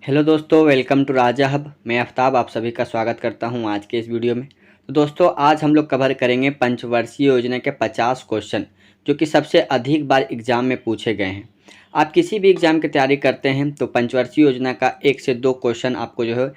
Hello दोस्तों, welcome to Raja hub. मैं आफ्ताब आप सभी का स्वागत करता हूं आज के इस वीडियो में। तो दोस्तों, आज हम लोग कवर करेंगे पंचवर्षीय योजना के 50 क्वेश्चन जो कि सबसे अधिक बार एग्जाम में पूछे गए हैं। आप किसी भी एग्जाम की तैयारी करते हैं तो पंचवर्षीय योजना का 1 से 2 क्वेश्चन आपको जो है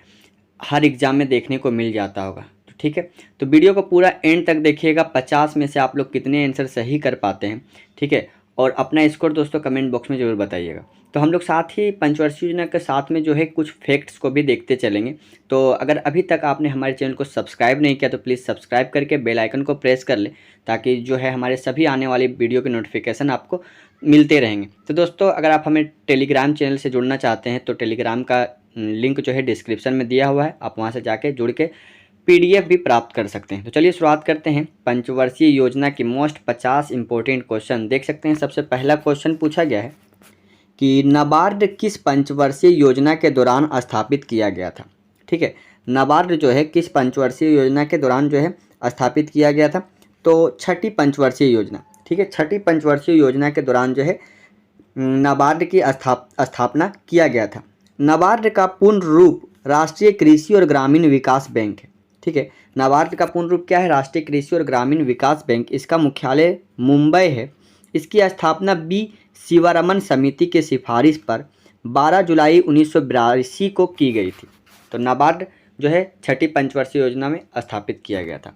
हर एग्जाम में देखने को मिल जाता होगा। तो ठीक है, तो वीडियो को पूरा एंड तक देखिएगा। 50 में से आप लोग कितने आंसर सही कर पाते हैं, ठीक है, और अपना स्कोर दोस्तों कमेंट बॉक्स में ज़रूर बताइएगा। तो हम लोग साथ ही पंचवर्षीय योजना के साथ में जो है कुछ फैक्ट्स को भी देखते चलेंगे। तो अगर अभी तक आपने हमारे चैनल को सब्सक्राइब नहीं किया तो प्लीज़ सब्सक्राइब करके बेल आइकन को प्रेस कर ले, ताकि जो है हमारे सभी आने वाली वीडियो के नोटिफिकेशन आपको मिलते रहेंगे। तो दोस्तों, अगर आप हमें टेलीग्राम चैनल से जुड़ना चाहते हैं तो टेलीग्राम का लिंक जो है डिस्क्रिप्शन में दिया हुआ है, आप वहाँ से जाके जुड़ के पीडीएफ भी प्राप्त कर सकते हैं। तो चलिए शुरुआत करते हैं पंचवर्षीय योजना की मोस्ट 50 इंपॉर्टेंट क्वेश्चन। देख सकते हैं सबसे पहला क्वेश्चन पूछा गया है कि नाबार्ड किस पंचवर्षीय योजना के दौरान स्थापित किया गया था। ठीक है, नाबार्ड जो है किस पंचवर्षीय योजना के दौरान जो है स्थापित किया गया था। तो छठी पंचवर्षीय योजना, ठीक है, छठी पंचवर्षीय योजना के दौरान जो है नाबार्ड की स्थापना किया गया था। नाबार्ड का पूर्ण रूप राष्ट्रीय कृषि और ग्रामीण विकास बैंक है। ठीक है, नाबार्ड का पूर्ण रूप क्या है? राष्ट्रीय कृषि और ग्रामीण विकास बैंक। इसका मुख्यालय मुंबई है। इसकी स्थापना बी शिवारमन समिति की सिफारिश पर 12 जुलाई 1982 को की गई थी। तो नाबार्ड जो है छठी पंचवर्षीय योजना में स्थापित किया गया था।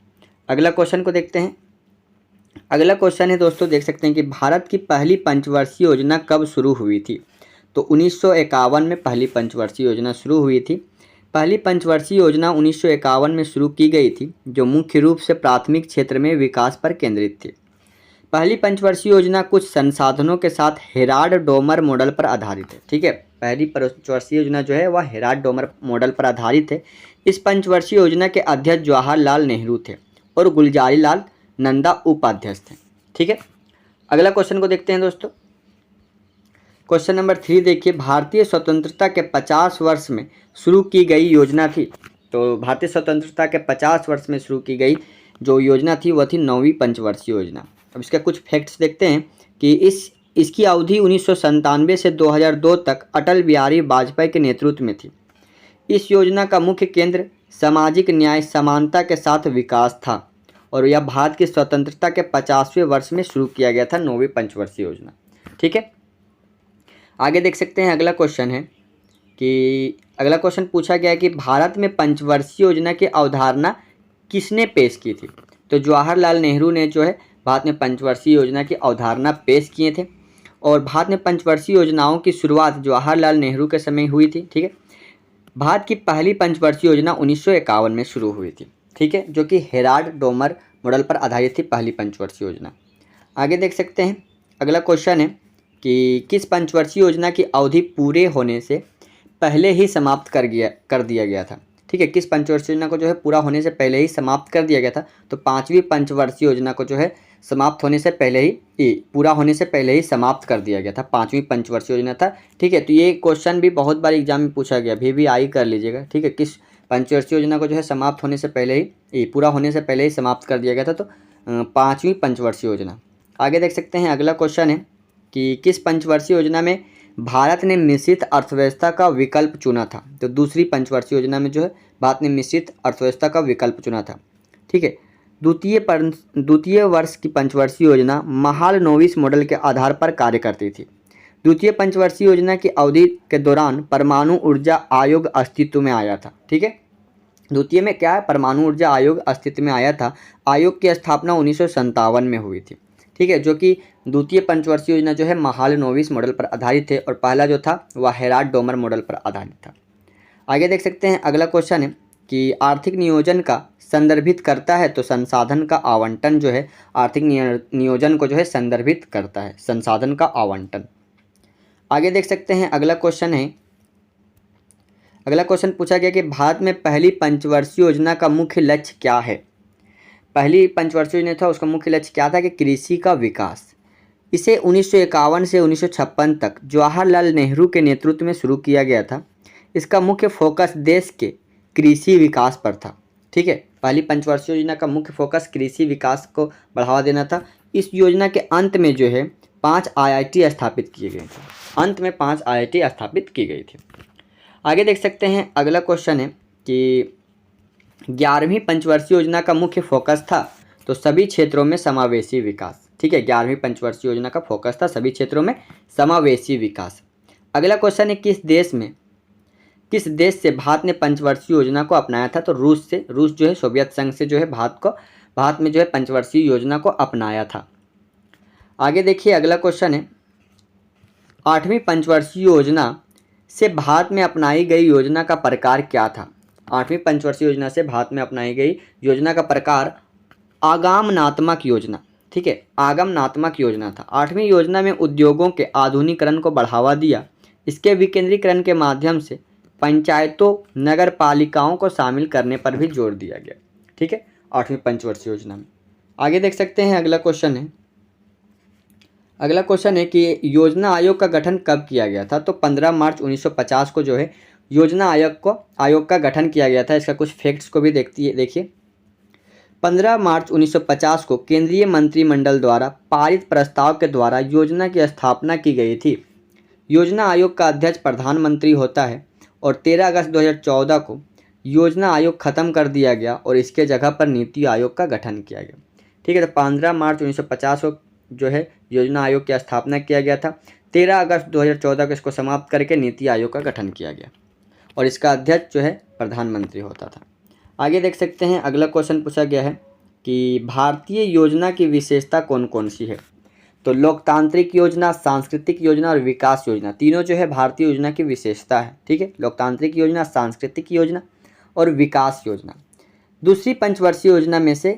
अगला क्वेश्चन को देखते हैं। अगला क्वेश्चन है दोस्तों, देख सकते हैं कि भारत की पहली पंचवर्षीय योजना कब शुरू हुई थी। तो 1951 में पहली पंचवर्षीय योजना शुरू हुई थी। पहली पंचवर्षीय योजना 1951 में शुरू की गई थी, जो मुख्य रूप से प्राथमिक क्षेत्र में विकास पर केंद्रित थी। पहली पंचवर्षीय योजना कुछ संसाधनों के साथ हेराल्ड डोमर मॉडल पर आधारित है। ठीक है, पहली पंचवर्षीय योजना जो है वह हेराल्ड डोमर मॉडल पर आधारित है। इस पंचवर्षीय योजना के अध्यक्ष जवाहरलाल नेहरू थे और गुलजारी लाल नंदा उपाध्यक्ष थे। ठीक है, अगला क्वेश्चन को देखते हैं दोस्तों। क्वेश्चन नंबर 3 देखिए, भारतीय स्वतंत्रता के 50 वर्ष में शुरू की गई योजना थी। तो भारतीय स्वतंत्रता के 50 वर्ष में शुरू की गई जो योजना थी वह थी 9वीं पंचवर्षीय योजना। अब इसके कुछ फैक्ट्स देखते हैं कि इसकी अवधि 1997 से 2002 तक अटल बिहारी वाजपेयी के नेतृत्व में थी। इस योजना का मुख्य केंद्र सामाजिक न्याय समानता के साथ विकास था और यह भारत की स्वतंत्रता के 50वें वर्ष में शुरू किया गया था, 9वीं पंचवर्षीय योजना। ठीक है, आगे देख सकते हैं। अगला क्वेश्चन है कि अगला क्वेश्चन पूछा गया है कि भारत में पंचवर्षीय योजना की अवधारणा किसने पेश की थी। तो जवाहरलाल नेहरू ने जो है भारत में पंचवर्षीय योजना की अवधारणा पेश किए थे और भारत में पंचवर्षीय योजनाओं की शुरुआत जवाहरलाल नेहरू के समय हुई थी। ठीक है, भारत की पहली पंचवर्षीय योजना 1951 में शुरू हुई थी। ठीक है, जो कि हेराल्ड डोमर मॉडल पर आधारित थी पहली पंचवर्षीय योजना। आगे देख सकते हैं। अगला क्वेश्चन है कि किस पंचवर्षीय योजना की अवधि पूरे होने से पहले ही समाप्त कर दिया गया था। ठीक है, किस पंचवर्षीय योजना को जो है पूरा होने से पहले ही समाप्त कर दिया गया था। तो 5वीं पंचवर्षीय योजना को जो है समाप्त होने से पहले ही पूरा होने से पहले ही समाप्त कर दिया गया था, 5वीं पंचवर्षीय योजना था। ठीक है, तो ये क्वेश्चन भी बहुत बार एग्जाम में पूछा गया, भी आई कर लीजिएगा। ठीक है, किस पंचवर्षीय योजना को जो है समाप्त होने से पहले ही पूरा होने से पहले ही समाप्त कर दिया गया था। तो 5वीं पंचवर्षीय योजना। आगे देख सकते हैं। अगला क्वेश्चन है कि किस पंचवर्षीय योजना में भारत ने मिश्रित अर्थव्यवस्था का विकल्प चुना था। तो दूसरी पंचवर्षीय योजना में जो है भारत ने मिश्रित अर्थव्यवस्था का विकल्प चुना था। ठीक है, द्वितीय वर्ष की पंचवर्षीय योजना महालनोबिस मॉडल के आधार पर कार्य करती थी। द्वितीय पंचवर्षीय योजना की अवधि के दौरान परमाणु ऊर्जा आयोग अस्तित्व में आया था। ठीक है, द्वितीय में क्या है? परमाणु ऊर्जा आयोग अस्तित्व में आया था। आयोग की स्थापना 1957 में हुई थी। ठीक है, जो कि द्वितीय पंचवर्षीय योजना जो है महालनोबिस मॉडल पर आधारित है और पहला जो था वह हेराल्ड डोमर मॉडल पर आधारित था। आगे देख सकते हैं। अगला क्वेश्चन है कि आर्थिक नियोजन का संदर्भित करता है। तो संसाधन का आवंटन जो है आर्थिक नियोजन को जो है संदर्भित करता है, संसाधन का आवंटन। आगे देख सकते हैं। अगला क्वेश्चन है, अगला क्वेश्चन पूछा गया कि भारत में पहली पंचवर्षीय योजना का मुख्य लक्ष्य क्या है। पहली पंचवर्षीय योजना था, उसका मुख्य लक्ष्य क्या था कि कृषि का विकास। इसे 1951 से 1956 तक जवाहरलाल नेहरू के नेतृत्व में शुरू किया गया था। इसका मुख्य फोकस देश के कृषि विकास पर था। ठीक है, पहली पंचवर्षीय योजना का मुख्य फोकस कृषि विकास को बढ़ावा देना था। इस योजना के अंत में जो है 5 IIT स्थापित किए गए थे। अंत में 5 IIT स्थापित की गई थी। आगे देख सकते हैं, अगला क्वेश्चन है कि 11वीं पंचवर्षीय योजना का मुख्य फोकस था तो सभी क्षेत्रों में समावेशी विकास। ठीक है, 11वीं पंचवर्षीय योजना का फोकस था सभी क्षेत्रों में समावेशी विकास। अगला क्वेश्चन है, किस देश से भारत ने पंचवर्षीय योजना को अपनाया था? तो रूस से। रूस जो है सोवियत संघ से जो है भारत में जो है पंचवर्षीय योजना को अपनाया था। आगे देखिए, अगला क्वेश्चन है, 8वीं पंचवर्षीय योजना से भारत में अपनाई गई योजना का प्रकार क्या था? 8वीं पंचवर्षीय योजना से भारत में अपनाई गई योजना का प्रकार आगमनात्मक योजना। ठीक है, आगमनात्मक योजना था। 8वीं योजना में उद्योगों के आधुनिकीकरण को बढ़ावा दिया। इसके विकेंद्रीकरण के माध्यम से पंचायतों, नगर पालिकाओं को शामिल करने पर भी जोर दिया गया। ठीक है, 8वीं पंचवर्षीय योजना में। आगे देख सकते हैं, अगला क्वेश्चन है कि योजना आयोग का गठन कब किया गया था? तो 15 मार्च 1950 को जो है योजना आयोग का गठन किया गया था। इसका कुछ फैक्ट्स को भी देखिए। 15 मार्च 1950 को केंद्रीय मंत्रिमंडल द्वारा पारित प्रस्ताव के द्वारा योजना की स्थापना की गई थी। योजना आयोग का अध्यक्ष प्रधानमंत्री होता है और 13 अगस्त 2014 को योजना आयोग खत्म कर दिया गया और इसके जगह पर नीति आयोग का गठन किया गया। ठीक है, तो 15 मार्च 1950 को जो है योजना आयोग की स्थापना किया गया था। 13 अगस्त 2014 को इसको समाप्त करके नीति आयोग का गठन किया गया और इसका अध्यक्ष जो है प्रधानमंत्री होता था। आगे देख सकते हैं, अगला क्वेश्चन पूछा गया है कि भारतीय योजना की विशेषता कौन कौन सी है? तो लोकतांत्रिक योजना, सांस्कृतिक योजना और विकास योजना, तीनों जो है भारतीय योजना की विशेषता है। ठीक है, लोकतांत्रिक योजना, सांस्कृतिक योजना और विकास योजना। दूसरी पंचवर्षीय योजना में से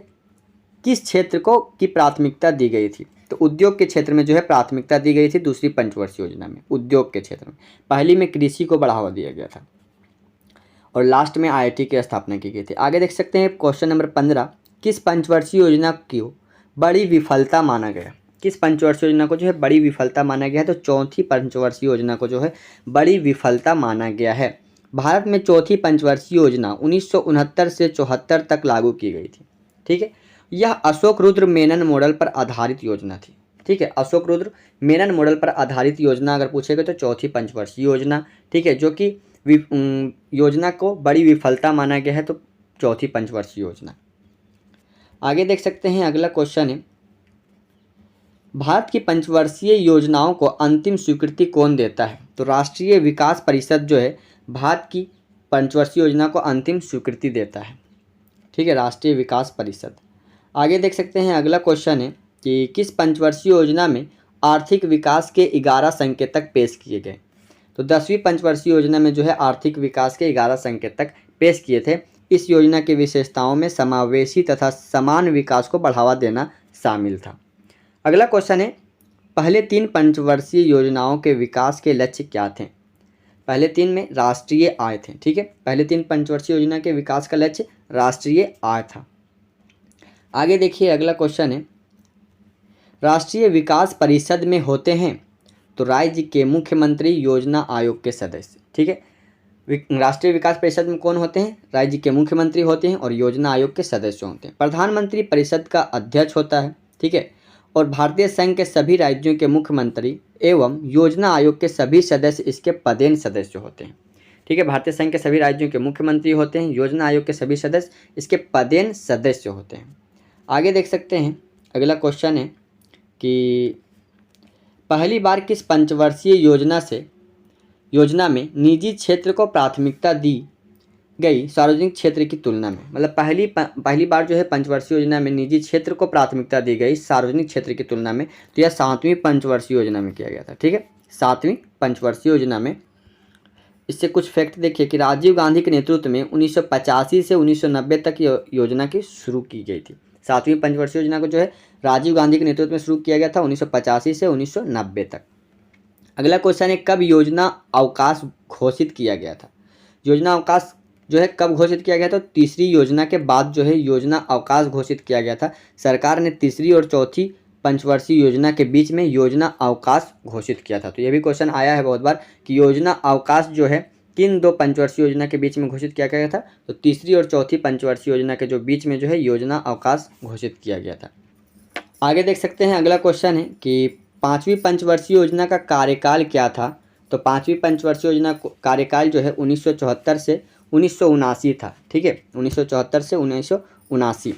किस क्षेत्र को की प्राथमिकता दी गई थी? तो उद्योग के क्षेत्र में जो है प्राथमिकता दी गई थी दूसरी पंचवर्षीय योजना में, उद्योग के क्षेत्र में। पहली में कृषि को बढ़ावा दिया गया था और लास्ट में IIT की स्थापना की गई थी। आगे देख सकते हैं, क्वेश्चन नंबर 15, किस पंचवर्षीय योजना को बड़ी विफलता माना गया? किस पंचवर्षीय योजना को जो है बड़ी विफलता माना गया है? तो चौथी पंचवर्षीय योजना को जो है बड़ी विफलता माना गया है। भारत में चौथी पंचवर्षीय योजना 1969 से 74 तक लागू की गई थी। ठीक है, यह अशोक रुद्र मेनन मॉडल पर आधारित योजना थी। ठीक है, अशोक रुद्र मेनन मॉडल पर आधारित योजना अगर पूछेगा तो चौथी पंचवर्षीय योजना। ठीक है, जो कि योजना को बड़ी विफलता माना गया है, तो चौथी पंचवर्षीय योजना। आगे देख सकते हैं, अगला क्वेश्चन है, भारत की पंचवर्षीय योजनाओं को अंतिम स्वीकृति कौन देता है? तो राष्ट्रीय विकास परिषद जो है भारत की पंचवर्षीय योजना को अंतिम स्वीकृति देता है। ठीक है, राष्ट्रीय विकास परिषद। आगे देख सकते हैं, अगला क्वेश्चन है कि किस पंचवर्षीय योजना में आर्थिक विकास के 11 संकेतक पेश किए गए? तो 10वीं पंचवर्षीय योजना में जो है आर्थिक विकास के 11 संकेतक पेश किए थे। इस योजना की विशेषताओं में समावेशी तथा समान विकास को बढ़ावा देना शामिल था। अगला क्वेश्चन है, पहले 3 पंचवर्षीय योजनाओं के विकास के लक्ष्य क्या थे? पहले 3 में राष्ट्रीय आय थे। ठीक है, पहले 3 पंचवर्षीय योजना के विकास का लक्ष्य राष्ट्रीय आय था। आगे देखिए, अगला क्वेश्चन है, राष्ट्रीय विकास परिषद में होते हैं तो राज्य के मुख्यमंत्री, योजना आयोग के सदस्य। ठीक है, राष्ट्रीय विकास परिषद में कौन होते हैं? राज्य के मुख्यमंत्री होते हैं और योजना आयोग के सदस्य होते हैं। प्रधानमंत्री परिषद का अध्यक्ष होता है। ठीक है, और भारतीय संघ के सभी राज्यों के मुख्यमंत्री एवं योजना आयोग के सभी सदस्य इसके पदेन सदस्य होते हैं। ठीक है, भारतीय संघ के सभी राज्यों के मुख्यमंत्री होते हैं, योजना आयोग के सभी सदस्य इसके पदेन सदस्य होते हैं। आगे देख सकते हैं, अगला क्वेश्चन है कि पहली बार किस पंचवर्षीय योजना में निजी क्षेत्र को प्राथमिकता दी गई सार्वजनिक क्षेत्र की तुलना में? मतलब पहली बार जो है पंचवर्षीय योजना में निजी क्षेत्र को प्राथमिकता दी गई सार्वजनिक क्षेत्र की तुलना में, तो यह 7वीं पंचवर्षीय योजना में किया गया था। ठीक है, 7वीं पंचवर्षीय योजना में। इससे कुछ फैक्ट देखिए कि राजीव गांधी के नेतृत्व में 1985 से 1990 तक योजना की शुरू की गई थी। 7वीं पंचवर्षीय योजना को जो है राजीव गांधी के नेतृत्व में शुरू किया गया था 1985 से 1990 तक। अगला क्वेश्चन है, कब योजना अवकाश घोषित किया गया था? योजना अवकाश जो है कब घोषित किया गया था? तीसरी योजना के बाद जो है योजना अवकाश घोषित किया गया था। सरकार ने तीसरी और चौथी पंचवर्षीय योजना के बीच में योजना अवकाश घोषित किया था। तो यह भी क्वेश्चन आया है बहुत बार कि योजना अवकाश जो है किन 2 पंचवर्षीय योजना के बीच में घोषित किया गया था? तो तीसरी और चौथी पंचवर्षीय योजना के जो बीच में जो है योजना अवकाश घोषित किया गया था। आगे देख सकते हैं, अगला क्वेश्चन है कि 5वीं पंचवर्षीय योजना का कार्यकाल क्या था तो 5वीं पंचवर्षीय योजना कार्यकाल जो है 1974 से 1979 था। ठीक है, 1974 से 1979।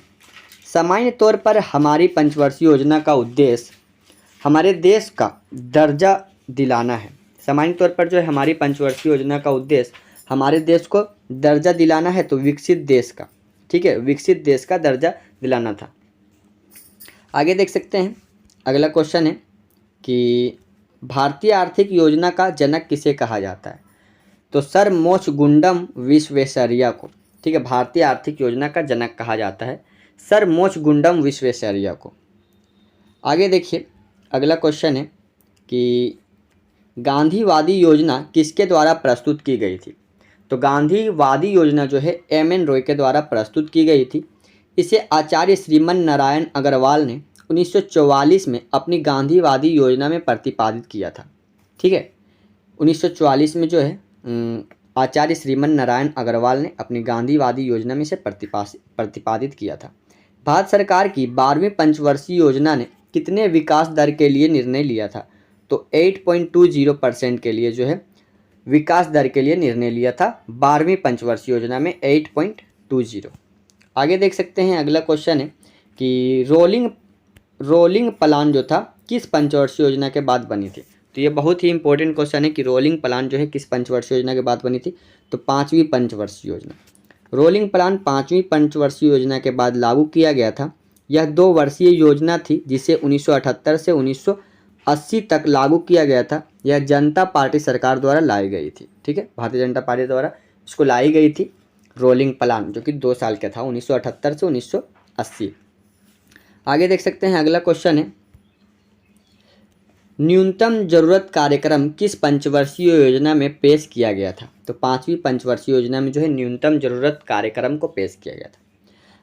सामान्य तौर पर हमारी पंचवर्षीय योजना का उद्देश्य हमारे देश का दर्जा दिलाना है। सामान्य तौर पर जो है हमारी पंचवर्षीय योजना का उद्देश्य हमारे देश को दर्जा दिलाना है, तो विकसित देश का, ठीक है, विकसित देश का दर्जा दिलाना था। आगे देख सकते हैं, अगला क्वेश्चन है कि भारतीय आर्थिक योजना का जनक किसे कहा जाता है? तो सर मोक्षगुंडम विश्वेश्वरैया को, ठीक है, भारतीय आर्थिक योजना का जनक कहा जाता है सर मोक्षगुंडम विश्वेश्वरैया को। आगे देखिए, अगला क्वेश्चन है कि गांधीवादी योजना किसके द्वारा प्रस्तुत की गई थी? तो गांधीवादी योजना जो है एम.एन. रॉय के द्वारा प्रस्तुत की गई थी। इसे आचार्य श्रीमन नारायण अग्रवाल ने 1944 में अपनी गांधीवादी योजना में प्रतिपादित किया था। ठीक है, 1944 में जो है आचार्य श्रीमन नारायण अग्रवाल ने अपनी गांधीवादी योजना में इसे प्रतिपादित किया था। भारत सरकार की 12वीं पंचवर्षीय योजना ने कितने विकास दर के लिए निर्णय लिया था? तो 8.20% के लिए जो है विकास दर के लिए निर्णय लिया था 12वीं पंचवर्षीय योजना में, 8.20। आगे देख सकते हैं, अगला क्वेश्चन है कि रोलिंग प्लान जो था किस पंचवर्षीय योजना के बाद बनी थी? तो ये बहुत ही इंपॉर्टेंट क्वेश्चन है कि रोलिंग प्लान जो है किस पंचवर्षीय योजना के बाद बनी थी? तो 5वीं पंचवर्षीय योजना। रोलिंग प्लान 5वीं पंचवर्षीय योजना के बाद लागू किया गया था। यह 2 वर्षीय योजना थी जिसे 1978 से 1980 तक लागू किया गया था। यह जनता पार्टी सरकार द्वारा लाई गई थी। ठीक है, भारतीय जनता पार्टी द्वारा इसको लाई गई थी रोलिंग प्लान, जो कि 2 साल का था, 1978 से 1980। आगे देख सकते हैं, अगला क्वेश्चन है न्यूनतम जरूरत कार्यक्रम किस पंचवर्षीय योजना में पेश किया गया था? तो 5वीं पंचवर्षीय योजना में जो है न्यूनतम जरूरत कार्यक्रम को पेश किया गया था।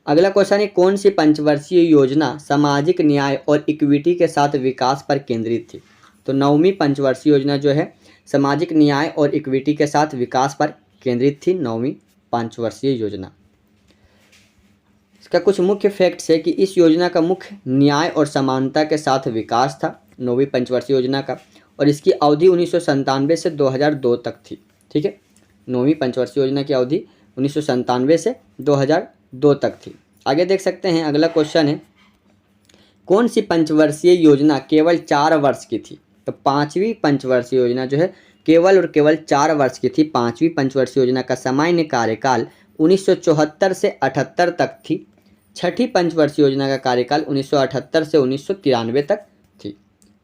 अगला क्वेश्चन है कौन सी पंचवर्षीय योजना सामाजिक न्याय और इक्विटी के साथ विकास पर केंद्रित थी? तो 9वीं पंचवर्षीय योजना जो है सामाजिक न्याय और इक्विटी के साथ विकास पर केंद्रित थी, 9वीं पंचवर्षीय योजना। इसका कुछ मुख्य फैक्ट्स है कि इस योजना का मुख्य न्याय और समानता के साथ विकास था, 9वीं पंचवर्षीय योजना का, और इसकी अवधि 1997 से 2002 तक थी। ठीक है, 9वीं पंचवर्षीय योजना की अवधि 1997 से 2002 तक थी। आगे देख सकते हैं, अगला क्वेश्चन है कौन सी पंचवर्षीय योजना केवल 4 वर्ष की थी? तो 5वीं पंचवर्षीय योजना जो है केवल और केवल 4 वर्ष की थी। 5वीं पंचवर्षीय योजना का सामान्य कार्यकाल 1974 से 78 तक थी। 6ठी पंचवर्षीय योजना का कार्यकाल 1978 से 1993 तक थी।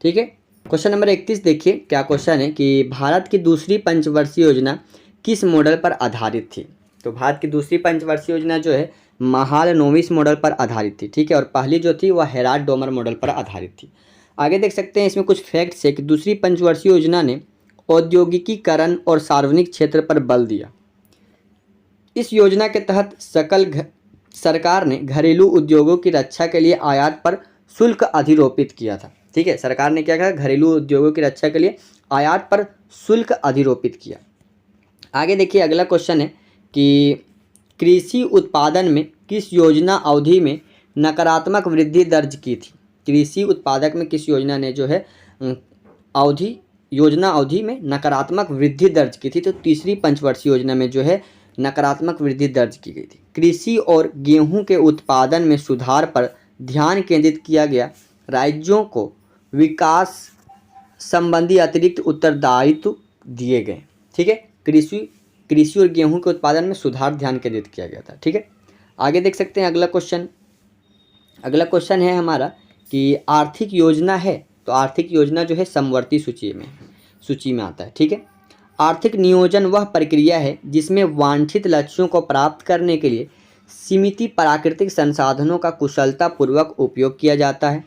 ठीक है, क्वेश्चन नंबर 31 देखिए, क्या क्वेश्चन है कि भारत की दूसरी पंचवर्षीय योजना किस मॉडल पर आधारित थी? तो भारत की दूसरी पंचवर्षीय योजना जो है महालनोबिस मॉडल पर आधारित थी। ठीक है, और पहली जो थी वह हेराल्ड डोमर मॉडल पर आधारित थी। आगे देख सकते हैं, इसमें कुछ फैक्ट्स है कि दूसरी पंचवर्षीय योजना ने औद्योगिकीकरण और सार्वजनिक क्षेत्र पर बल दिया। इस योजना के तहत सरकार ने घरेलू उद्योगों की रक्षा के लिए आयात पर शुल्क अधिरोपित किया था। ठीक है, सरकार ने क्या कहा? घरेलू उद्योगों की रक्षा के लिए आयात पर शुल्क अधिरोपित किया। आगे देखिए, अगला क्वेश्चन है कि कृषि उत्पादन में किस योजना अवधि में नकारात्मक वृद्धि दर्ज की थी? कृषि उत्पादक में किस योजना ने जो है योजना अवधि में नकारात्मक वृद्धि दर्ज की थी? तो तीसरी पंचवर्षीय योजना में जो है नकारात्मक वृद्धि दर्ज की गई थी। कृषि और गेहूं के उत्पादन में सुधार पर ध्यान केंद्रित किया गया। राज्यों को विकास संबंधी अतिरिक्त उत्तरदायित्व दिए गए। ठीक है, कृषि और गेहूं के उत्पादन में सुधार ध्यान केंद्रित किया गया था। ठीक है, आगे देख सकते हैं, अगला क्वेश्चन है हमारा कि आर्थिक योजना है, तो आर्थिक योजना जो है समवर्ती सूची में आता है। ठीक है, आर्थिक नियोजन वह प्रक्रिया है जिसमें वांछित लक्ष्यों को प्राप्त करने के लिए सीमित प्राकृतिक संसाधनों का कुशलतापूर्वक उपयोग किया जाता है।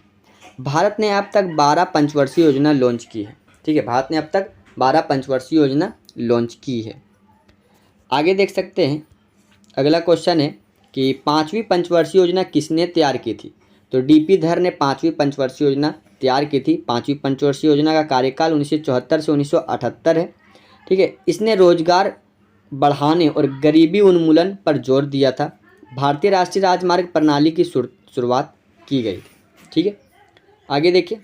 भारत ने अब तक 12 पंचवर्षीय योजना लॉन्च की है। ठीक है, भारत ने अब तक 12 पंचवर्षीय योजना लॉन्च की है। आगे देख सकते हैं, अगला क्वेश्चन है कि 5वीं पंचवर्षीय योजना किसने तैयार की थी? तो डीपी धर ने 5वीं पंचवर्षीय योजना तैयार की थी। 5वीं पंचवर्षीय योजना का कार्यकाल 1974 से 1978 है। ठीक है, इसने रोजगार बढ़ाने और गरीबी उन्मूलन पर जोर दिया था। भारतीय राष्ट्रीय राजमार्ग प्रणाली की शुरुआत की गई थी। ठीक है, आगे देखिए,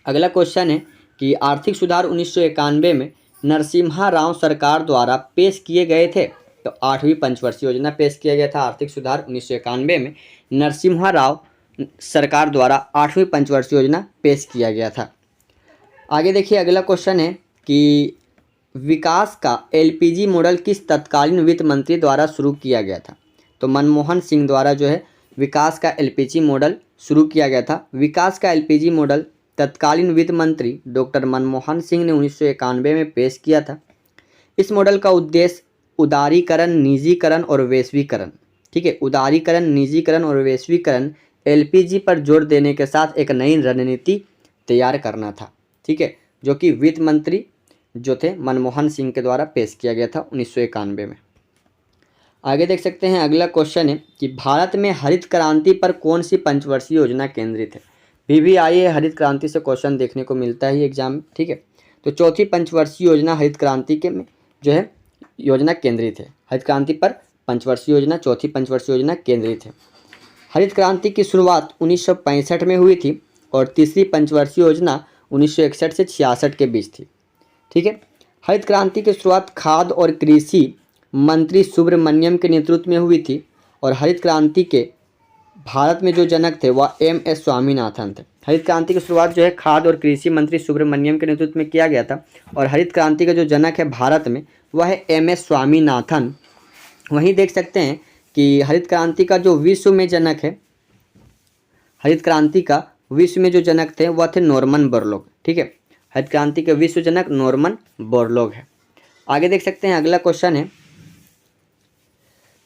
अगला क्वेश्चन है कि आर्थिक सुधार 1991 में नरसिम्हा राव सरकार द्वारा पेश किए गए थे। तो 8वीं पंचवर्षीय योजना पेश किया गया था आर्थिक सुधार 1991 में नरसिम्हा राव सरकार द्वारा 8वीं पंचवर्षीय योजना पेश किया गया था। आगे देखिए अगला क्वेश्चन है कि विकास का एलपीजी मॉडल किस तत्कालीन वित्त मंत्री द्वारा शुरू किया गया था। तो मनमोहन सिंह द्वारा जो है विकास का एलपीजी मॉडल शुरू किया गया था। विकास का एलपीजी मॉडल तत्कालीन वित्त मंत्री डॉक्टर मनमोहन सिंह ने 1991 में पेश किया था। इस मॉडल का उद्देश्य उदारीकरण, निजीकरण और वैश्वीकरण, ठीक है, उदारीकरण, निजीकरण और वैश्वीकरण एलपीजी पर जोर देने के साथ एक नई रणनीति तैयार करना था, ठीक है, जो कि वित्त मंत्री जो थे मनमोहन सिंह के द्वारा पेश किया गया था 1991 में। आगे देख सकते हैं अगला क्वेश्चन है कि भारत में हरित क्रांति पर कौन सी पंचवर्षीय योजना केंद्रित है। VVIA हरित क्रांति से क्वेश्चन देखने को मिलता है एग्जाम में, ठीक है। तो चौथी पंचवर्षीय योजना हरित क्रांति के में जो है योजना केंद्रित है। हरित क्रांति पर पंचवर्षीय योजना, चौथी पंचवर्षीय योजना केंद्रित है। हरित क्रांति की शुरुआत 1965 में हुई थी और तीसरी पंचवर्षीय योजना 1961 से 66 के बीच थी, ठीक है। हरित क्रांति की शुरुआत खाद्य और कृषि मंत्री सुब्रमण्यम के नेतृत्व में हुई थी और हरित क्रांति के भारत में जो जनक थे वह MS स्वामीनाथन थे। हरित क्रांति की शुरुआत जो है खाद्य और कृषि मंत्री सुब्रमण्यम के नेतृत्व में किया गया था और हरित क्रांति का जो जनक है भारत में वह है MS स्वामीनाथन। वहीं देख सकते हैं कि हरित क्रांति का जो विश्व में जनक है, हरित क्रांति का विश्व में जो जनक थे वह थे नॉर्मन बोरलॉग, ठीक है। हरित क्रांति के विश्व जनक नॉर्मन बोरलॉग है। आगे देख सकते हैं अगला क्वेश्चन है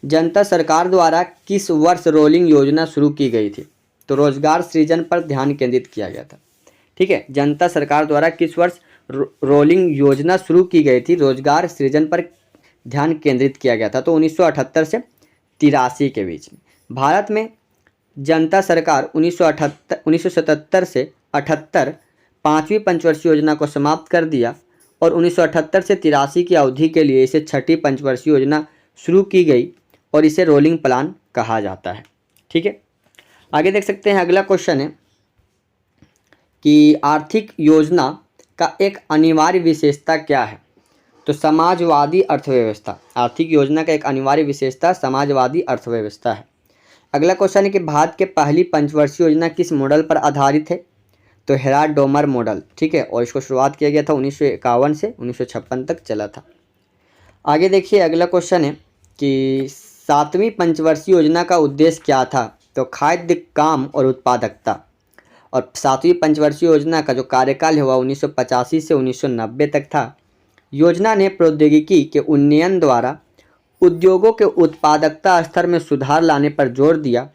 जनता सरकार द्वारा किस वर्ष रोलिंग योजना शुरू की गई थी। तो रोजगार सृजन पर ध्यान केंद्रित किया गया था, ठीक है। जनता सरकार द्वारा किस वर्ष रोलिंग योजना शुरू की गई थी, रोजगार सृजन पर ध्यान केंद्रित किया गया था। तो 1978 से 83 के बीच में। भारत में जनता सरकार 1977 से 78 5वीं पंचवर्षीय योजना को समाप्त कर दिया और 1978 से 83 की अवधि के लिए इसे छठी पंचवर्षीय योजना शुरू की गई और इसे रोलिंग प्लान कहा जाता है, ठीक है। आगे देख सकते हैं अगला क्वेश्चन है कि आर्थिक योजना का एक अनिवार्य विशेषता क्या है। तो समाजवादी अर्थव्यवस्था। आर्थिक योजना का एक अनिवार्य विशेषता समाजवादी अर्थव्यवस्था है। अगला क्वेश्चन है कि भारत के पहली पंचवर्षीय योजना किस मॉडल पर आधारित है। तो हेराल्ड डोमर मॉडल, ठीक है, और इसको शुरुआत किया गया था 1951 से 1956 तक चला था। आगे देखिए अगला क्वेश्चन है कि 7वीं पंचवर्षीय योजना का उद्देश्य क्या था। तो खाद्य, काम और उत्पादकता। और 7वीं पंचवर्षीय योजना का जो कार्यकाल है वह 1985 से 1990 तक था। योजना ने प्रौद्योगिकी के उन्नयन द्वारा उद्योगों के उत्पादकता स्तर में सुधार लाने पर जोर दिया,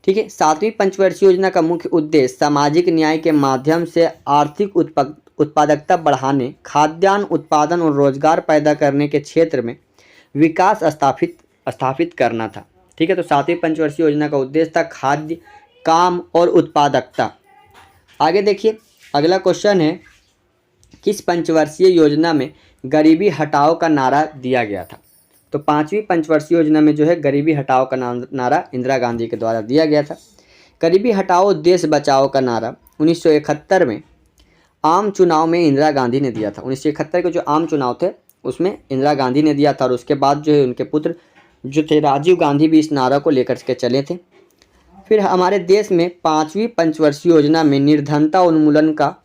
ठीक है। 7वीं पंचवर्षीय योजना का मुख्य उद्देश्य सामाजिक न्याय के माध्यम से आर्थिक उत्पादकता बढ़ाने, खाद्यान्न उत्पादन और रोजगार पैदा करने के क्षेत्र में विकास स्थापित करना था, ठीक है। तो 7वीं पंचवर्षीय योजना का उद्देश्य था खाद्य, काम और उत्पादकता। आगे देखिए अगला क्वेश्चन है किस पंचवर्षीय योजना में गरीबी हटाओ का नारा दिया गया था। तो 5वीं पंचवर्षीय योजना में जो है गरीबी हटाओ का नारा इंदिरा गांधी के द्वारा दिया गया था। गरीबी हटाओ देश बचाओ का नारा 1971 में आम चुनाव में इंदिरा गांधी ने दिया था। 1971 के जो आम चुनाव थे उसमें इंदिरा गांधी ने दिया था और उसके बाद जो है उनके पुत्र जो थे राजीव गांधी भी इस नारा को लेकर के चले थे। फिर हमारे देश में 5वीं पंचवर्षीय योजना में निर्धनता उन्मूलन का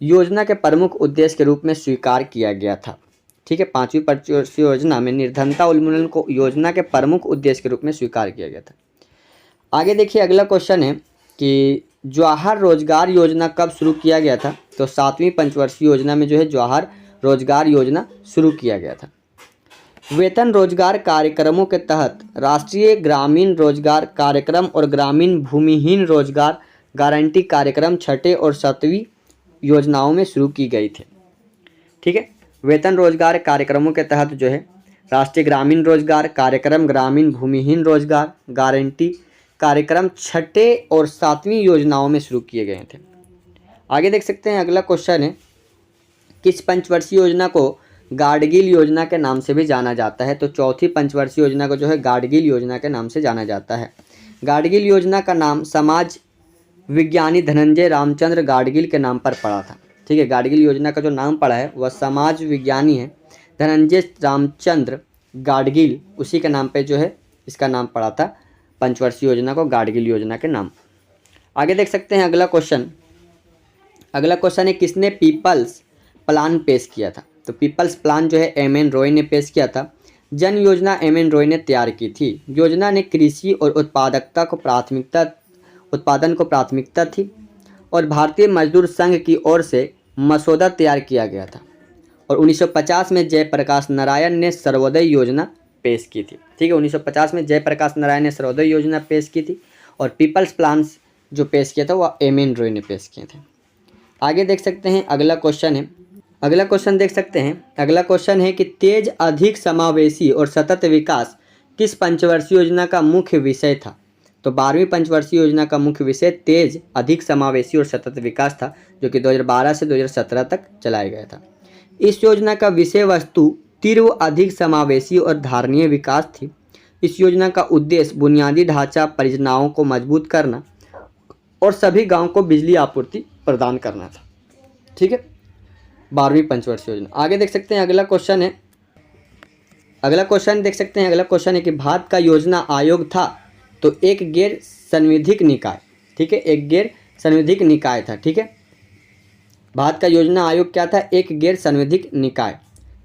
योजना के प्रमुख उद्देश्य के रूप में स्वीकार किया गया था, ठीक है। 5वीं पंचवर्षीय योजना में निर्धनता उन्मूलन को योजना के प्रमुख उद्देश्य के रूप में स्वीकार किया गया था। आगे देखिए अगला क्वेश्चन है कि जवाहर रोजगार योजना कब शुरू किया गया था। तो 7वीं पंचवर्षीय योजना में जो है जवाहर रोजगार योजना शुरू किया गया था। वेतन रोजगार कार्यक्रमों के तहत राष्ट्रीय ग्रामीण रोजगार कार्यक्रम और ग्रामीण भूमिहीन रोजगार गारंटी कार्यक्रम 6ठे और 7वीं योजनाओं में शुरू की गई थे, ठीक है। वेतन रोजगार कार्यक्रमों के तहत जो है राष्ट्रीय ग्रामीण रोजगार कार्यक्रम, ग्रामीण भूमिहीन रोजगार गारंटी कार्यक्रम 6ठे और 7वीं योजनाओं में शुरू किए गए थे। आगे देख सकते हैं अगला क्वेश्चन है किस पंचवर्षीय योजना को गाडगिल योजना के नाम से भी जाना जाता है। तो चौथी पंचवर्षीय योजना को जो है गाडगिल योजना के नाम से जाना जाता है। गाडगिल योजना का नाम समाज विज्ञानी धनंजय रामचंद्र गाडगिल के नाम पर पड़ा था। ठीक है, गाडगिल योजना का जो नाम पड़ा है वह समाज विज्ञानी है धनंजय रामचंद्र गाडगिल, उसी के नाम पे जो है इसका नाम पड़ा था, पंचवर्षीय योजना को गाडगिल योजना के नाम। आगे देख सकते हैं अगला क्वेश्चन है किसने पीपल्स प्लान पेश किया था। तो पीपल्स प्लान जो है एम एन रॉय ने पेश किया था। जन योजना एम एन रॉय ने तैयार की थी। योजना ने कृषि और उत्पादन को प्राथमिकता थी और भारतीय मजदूर संघ की ओर से मसौदा तैयार किया गया था। और 1950 में जयप्रकाश नारायण ने सर्वोदय योजना पेश की थी। ठीक है, 1950 में जयप्रकाश नारायण ने सर्वोदय योजना पेश की थी और पीपल्स प्लान जो पेश किया था वह एम एन रॉय ने पेश किए थे। आगे देख सकते हैं अगला क्वेश्चन है कि तेज, अधिक समावेशी और सतत विकास किस पंचवर्षीय योजना का मुख्य विषय था। तो 12वीं पंचवर्षीय योजना का मुख्य विषय तेज, अधिक समावेशी और सतत विकास था, जो कि 2012 से 2017 तक चलाया गया था। इस योजना का विषय वस्तु तीव्र, अधिक समावेशी और धारणीय विकास थी। इस योजना का उद्देश्य बुनियादी ढांचा परियोजनाओं को मजबूत करना और सभी गांवों को बिजली आपूर्ति प्रदान करना था। ठीक है, 12वीं पंचवर्षीय योजना। आगे देख सकते हैं अगला क्वेश्चन है कि भारत का योजना आयोग था तो एक गैर संविधिक निकाय। ठीक है, एक गैर संविधिक निकाय था। ठीक है, भारत का योजना आयोग क्या था, एक गैर संविधिक निकाय।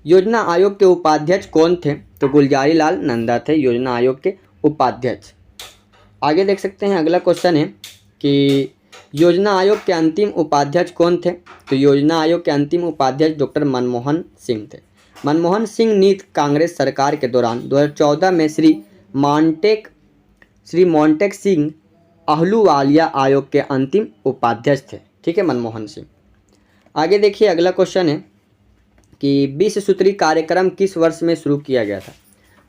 योजना आयोग के उपाध्यक्ष कौन थे। तो गुलजारी लाल नंदा थे योजना आयोग के उपाध्यक्ष। आगे देख सकते हैं अगला क्वेश्चन है कि योजना आयोग के अंतिम उपाध्यक्ष कौन थे। तो योजना आयोग के अंतिम उपाध्यक्ष डॉक्टर मनमोहन सिंह थे। मनमोहन सिंह नीत कांग्रेस सरकार के दौरान 2014 में श्री मोंटेक सिंह अहलूवालिया आयोग के अंतिम उपाध्यक्ष थे। ठीक है, मनमोहन सिंह। आगे देखिए अगला क्वेश्चन है कि 20 सूत्री कार्यक्रम किस वर्ष में शुरू किया गया था।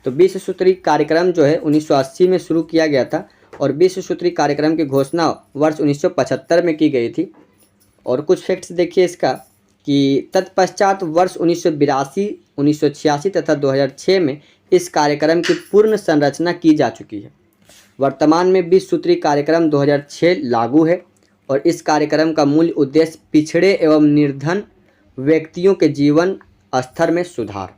तो 20 सूत्री कार्यक्रम जो है 1980 में शुरू किया गया था और 20 सूत्री कार्यक्रम की घोषणा वर्ष 1975 में की गई थी। और कुछ फैक्ट्स देखिए इसका कि तत्पश्चात वर्ष 1982, 1986 तथा 2006 में इस कार्यक्रम की पूर्ण संरचना की जा चुकी है। वर्तमान में 20 सूत्री कार्यक्रम 2006 लागू है और इस कार्यक्रम का मूल उद्देश्य पिछड़े एवं निर्धन व्यक्तियों के जीवन स्तर में सुधार।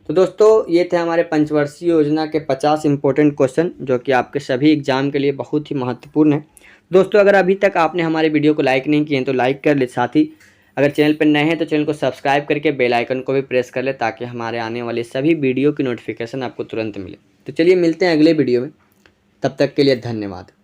तो दोस्तों ये थे हमारे पंचवर्षीय योजना के 50 इंपॉर्टेंट क्वेश्चन जो कि आपके सभी एग्जाम के लिए बहुत ही महत्वपूर्ण है। दोस्तों अगर अभी तक आपने हमारे वीडियो को लाइक नहीं किए हैं तो लाइक कर ले, साथ ही अगर चैनल पर नए हैं तो चैनल को सब्सक्राइब करके बेल आइकन को भी प्रेस कर ले ताकि हमारे आने वाले सभी वीडियो की नोटिफिकेशन आपको तुरंत मिले। तो चलिए मिलते हैं अगले वीडियो में, तब तक के लिए धन्यवाद।